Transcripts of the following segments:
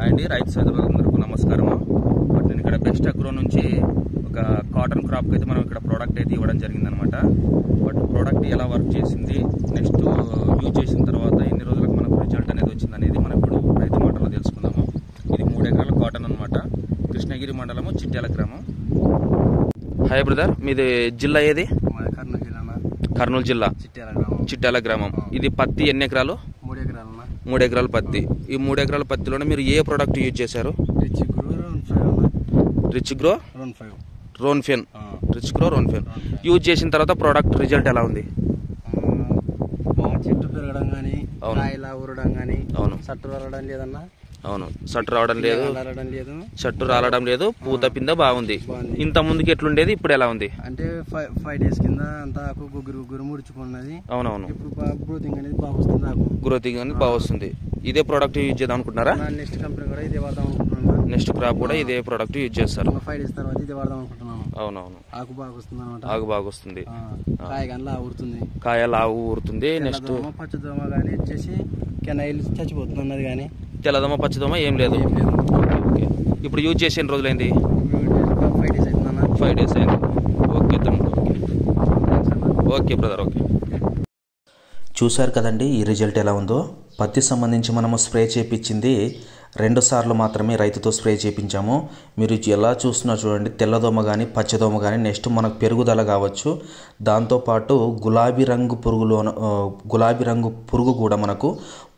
అండి రైతు సోదరులందరికీ నమస్కారము. బట్ నేను ఇక్కడ బెస్ట్ అగ్రో నుంచి ఒక కాటన్ క్రాప్ అయితే మనం ఇక్కడ ప్రోడక్ట్ అయితే ఇవ్వడం జరిగిందనమాట. బట్ ప్రోడక్ట్ ఎలా వర్క్ చేసింది, నెక్స్ట్ యూజ్ చేసిన తర్వాత ఎన్ని రోజులకు మనకు రిజల్ట్ అనేది వచ్చింది అనేది మనం ఇప్పుడు రైతు మాటలో తెలుసుకుందాము. ఇది 3 ఎకరాల కాటన్ అనమాట. కృష్ణగిరి మండలము, చిట్యాల గ్రామం. హాయ్ బ్రదర్, మీది జిల్లా ఏది? కర్నూలు జిల్లా, చిట్యాల గ్రామం. ఇది పత్తి ఎన్ని ఎకరాలు? 3 ఎకరాల పత్తి. ఈ 3 ఎకరాల పత్తిలోనే మీరు ఏ ప్రోడక్ట్ యూజ్ చేశారు? రిచ్ గ్రో రోన్ఫెన్. రిచ్ గ్రో రోన్ఫెన్ యూజ్ చేసిన తర్వాత ప్రోడక్ట్ రిజల్ట్ ఎలా ఉంది? చెట్టు పెరగడం కానీ, కాయలా ఊరడం కానీ, అవును, సట్టు రావడం లేదన్నా. అవును, సట్టు రావడం లేదు, చెట్టు రాలడం లేదు, పూత పింద బాగుంది. ఇంత ముందుకి ఎట్లుండేది, ఇప్పుడు ఎలా ఉంది? అంటే 5 days కింద అంతా గుగ్గురు ముడుచుకున్నది. అవునవును, ఇప్పుడు గ్రోతింగ్ అనేది బాగా వస్తుంది. గ్రోతింగ్ అనేది బాగా వస్తుంది. ఇదే ప్రోడక్ట్ యూజ్ చేద్దాం అనుకుంటున్నారా? నెక్స్ట్ కంపెనీ కూడా ఇదే వాడదాం అనుకుంటున్నాను. నెక్స్ట్ క్రాప్ కూడా ఇదే ప్రోడక్ట్ యూజ్ చేస్తారు. 5 days తర్వాత ఇదే వాడదాం అనుకుంటున్నాను. అవునవును, ఆకు బాగా వస్తుంది అనమాట. ఆకు బాగా వస్తుంది, కాయ కానీ లావు ఊరుతుంది. కాయ లావు ఊరుతుంది. నెక్స్ట్ పచ్చదోమ కానీ వచ్చేసి కెనాయిల్ చచ్చిపోతుంది అన్నది. కానీ తెల్లదోమ పచ్చదోమ ఏం లేదు. ఇప్పుడు యూజ్ చేసి ఎన్ని రోజులైంది? 5 days అవుతుందన్న. 5 days అయింది. ఓకే తమ్ముడు, ఓకే బ్రదర్, ఓకే. చూశారు కదండి ఈ రిజల్ట్ ఎలా ఉందో. పత్తి సంబంధించి మనము స్ప్రే చేయించింది 2 సార్లు మాత్రమే రైతుతో స్ప్రే చేయించాము. మీరు ఎలా చూస్తున్నారు చూడండి, తెల్లదోమ కానీ పచ్చదోమ కానీ, నెక్స్ట్ మనకు పెరుగుదల కావచ్చు, దాంతోపాటు గులాబీ రంగు పురుగు కూడా మనకు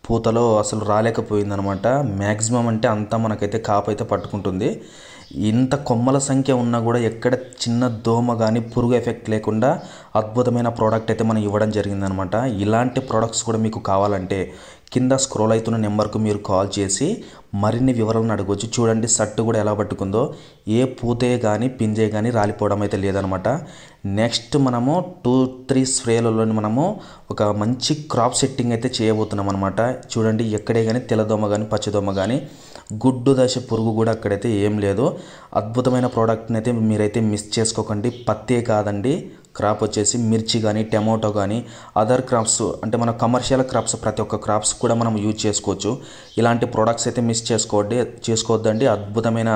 పూతలో అసలు రాలేకపోయిందనమాట. మ్యాక్సిమం అంటే అంతా మనకైతే కాపు అయితే పట్టుకుంటుంది. ఇంత కొమ్మల సంఖ్య ఉన్నా కూడా ఎక్కడ చిన్న దోమ కానీ పురుగు ఎఫెక్ట్ లేకుండా అద్భుతమైన ప్రోడక్ట్ అయితే మనం ఇవ్వడం జరిగిందనమాట. ఇలాంటి ప్రోడక్ట్స్ కూడా మీకు కావాలంటే కింద స్క్రోల్ అవుతున్న నెంబర్కు మీరు కాల్ చేసి మరిన్ని వివరాలను అడగవచ్చు. చూడండి సట్టు కూడా ఎలా పట్టుకుందో, ఏ పూతే కానీ పింజే కానీ రాలిపోవడం అయితే లేదనమాట. నెక్స్ట్ మనము 2-3 స్ప్రేలలో మనము ఒక మంచి క్రాప్ సెట్టింగ్ అయితే చేయబోతున్నాం అనమాట. చూడండి ఎక్కడే కానీ తెల్లదోమ కానీ పచ్చదోమ కానీ గుడ్డు దశ పురుగు కూడా అక్కడైతే ఏం లేదు. అద్భుతమైన ప్రోడక్ట్ని అయితే మీరైతే మిస్ చేసుకోకండి. పత్తే కాదండి, క్రాప్ వచ్చేసి మిర్చి కానీ టమాటో కానీ అదర్ క్రాప్స్ అంటే మన కమర్షియల్ క్రాప్స్ ప్రతి ఒక్క క్రాప్స్ కూడా మనం యూజ్ చేసుకోవచ్చు. ఇలాంటి ప్రోడక్ట్స్ అయితే మిస్ చేసుకోవద్దండి. అద్భుతమైన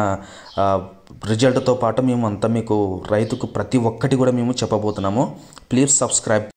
రిజల్ట్తో పాటు మేము అంతా మీకు రైతుకు ప్రతి ఒక్కటి కూడా మేము చెప్పబోతున్నాము. Please subscribe.